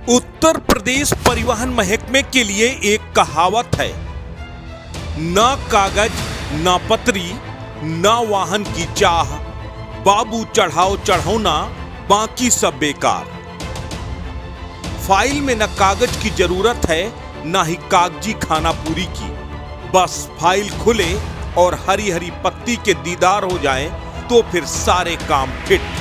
उत्तर प्रदेश परिवहन महकमे के लिए एक कहावत है, ना कागज ना पतरी ना वाहन की चाह, बाबू चढ़ाओ चढ़ौना बाकी सब बेकार। फाइल में न कागज की जरूरत है ना ही कागजी खाना पूरी की, बस फाइल खुले और हरी हरी पत्ती के दीदार हो जाएं तो फिर सारे काम फिट।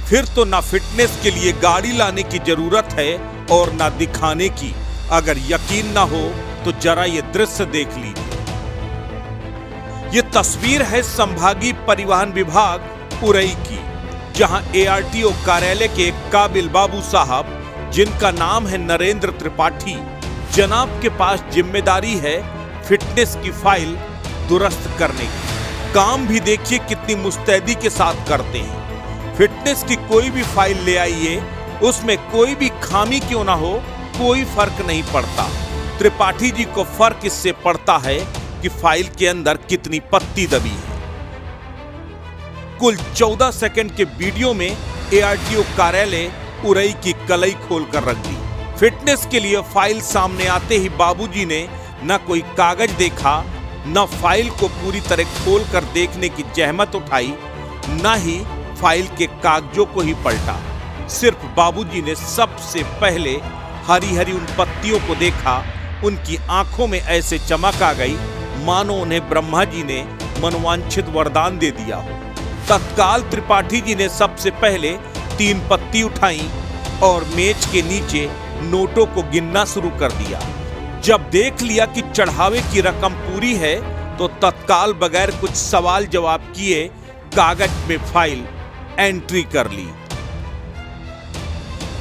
फिर तो ना फिटनेस के लिए गाड़ी लाने की जरूरत है और ना दिखाने की। अगर यकीन ना हो तो जरा ये दृश्य देख लीजिए। ये तस्वीर है संभागीय परिवहन विभाग उरई की, जहां एआरटीओ कार्यालय के एक काबिल बाबू साहब, जिनका नाम है नरेंद्र त्रिपाठी, जनाब के पास जिम्मेदारी है फिटनेस की फाइल दुरुस्त करने की। काम भी देखिए कितनी मुस्तैदी के साथ करते हैं। फिटनेस की कोई भी फाइल ले आइए, उसमें कोई भी खामी क्यों ना हो, कोई फर्क नहीं पड़ता। त्रिपाठी जी को फर्क इससे पड़ता है कि फाइल के अंदर कितनी पत्ती दबी है। कुल 14 सेकंड के वीडियो में एआरटीओ कार्यालय उरई की कलई खोलकर रख दी। फिटनेस के लिए फाइल सामने आते ही बाबूजी ने न कोई कागज देखा, न फाइल को पूरी तरह खोलकर देखने की जहमत उठाई, न ही फाइल के कागजों को ही पलटा। सिर्फ बाबूजी ने सबसे पहले हरी हरी उन पत्तियों को देखा। उनकी आंखों में ऐसे चमक आ गई मानो उन्हें ब्रह्मा जी ने मनवांछित वरदान दे दिया हो। तत्काल त्रिपाठी जी ने सबसे पहले 3 पत्ती उठाई और मेज के नीचे नोटों को गिनना शुरू कर दिया। जब देख लिया कि चढ़ावे की रकम पूरी है तो तत्काल बगैर कुछ सवाल जवाब किए कागज में फाइल एंट्री कर ली।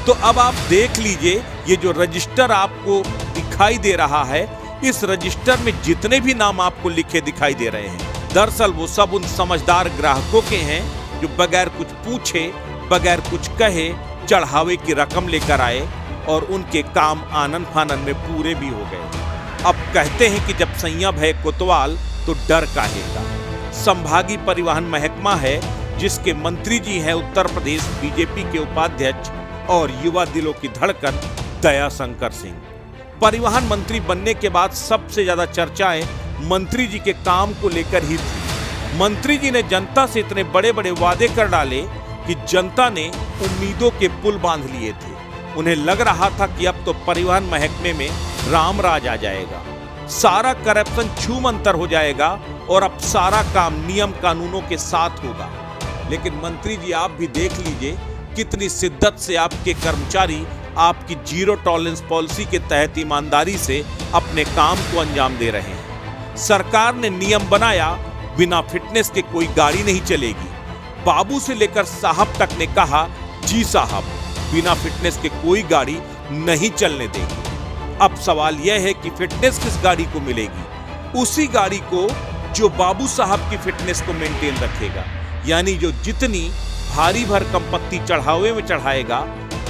तो अब आप देख लीजिए, ये जो रजिस्टर आपको दिखाई दे रहा है, इस रजिस्टर में जितने भी नाम आपको लिखे दिखाई दे रहे हैं, दरअसल वो सब उन समझदार ग्राहकों के हैं जो बगैर कुछ पूछे, बगैर कुछ कहे चढ़ावे की रकम लेकर आए और उनके काम आनन फानन में पूरे भी हो गए। अब कहते हैं कि जब सैया भय कोतवाल तो डर काहेगा। संभागीय परिवहन महकमा है जिसके मंत्री जी हैं उत्तर प्रदेश बीजेपी के उपाध्यक्ष और युवा दिलों की धड़कन दयाशंकर सिंह। परिवहन मंत्री बनने के बाद सबसे ज्यादा चर्चाएं मंत्री जी के काम को लेकर ही थी। मंत्री जी ने जनता से इतने बड़े बड़े वादे कर डाले कि जनता ने उम्मीदों के पुल बांध लिए थे। उन्हें लग रहा था कि अब तो परिवहन महकमे में राम राज आ जाएगा, सारा करप्शन छूमंतर हो जाएगा और अब सारा काम नियम कानूनों के साथ होगा। लेकिन मंत्री जी आप भी देख लीजिए कितनी शिद्दत से आपके कर्मचारी आपकी जीरो टॉलरेंस पॉलिसी के तहत ईमानदारी से अपने काम को अंजाम दे रहे हैं। सरकार ने नियम बनाया, बिना फिटनेस के कोई गाड़ी नहीं चलेगी। बाबू से लेकर साहब तक ने कहा, जी साहब, बिना फिटनेस के कोई गाड़ी नहीं चलने देंगे। अब सवाल यह है कि फिटनेस किस गाड़ी को मिलेगी? उसी गाड़ी को जो बाबू साहब की फिटनेस को मेंटेन रखेगा, यानी जो जितनी भारी भरकम पत्ती चढ़ावे में चढ़ाएगा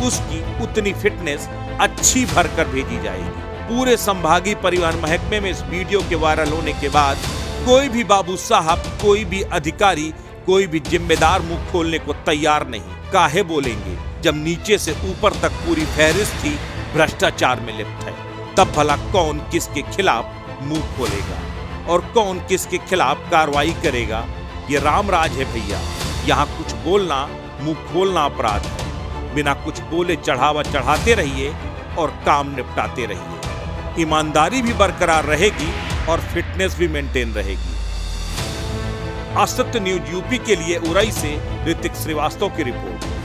उसकी उतनी फिटनेस अच्छी भरकर भेजी जाएगी। पूरे संभागीय परिवहन महकमे में इस वीडियो के वायरल होने के बाद कोई भी बाबू साहब, कोई भी अधिकारी, कोई भी जिम्मेदार मुंह खोलने को तैयार नहीं। काहे बोलेंगे जब नीचे से ऊपर तक पूरी फहरिस्त ही भ्रष्टाचार में लिप्त है। तब भला कौन किसके खिलाफ मुंह खोलेगा और कौन किसके खिलाफ कार्रवाई करेगा? ये रामराज है भैया। यहाँ कुछ बोलना, मुंह खोलना अपराध है। बिना कुछ बोले चढ़ावा चढ़ाते रहिए और काम निपटाते रहिए। ईमानदारी भी बरकरार रहेगी और फिटनेस भी मेंटेन रहेगी। असत्य न्यूज यूपी के लिए उरई से ऋतिक श्रीवास्तव की रिपोर्ट।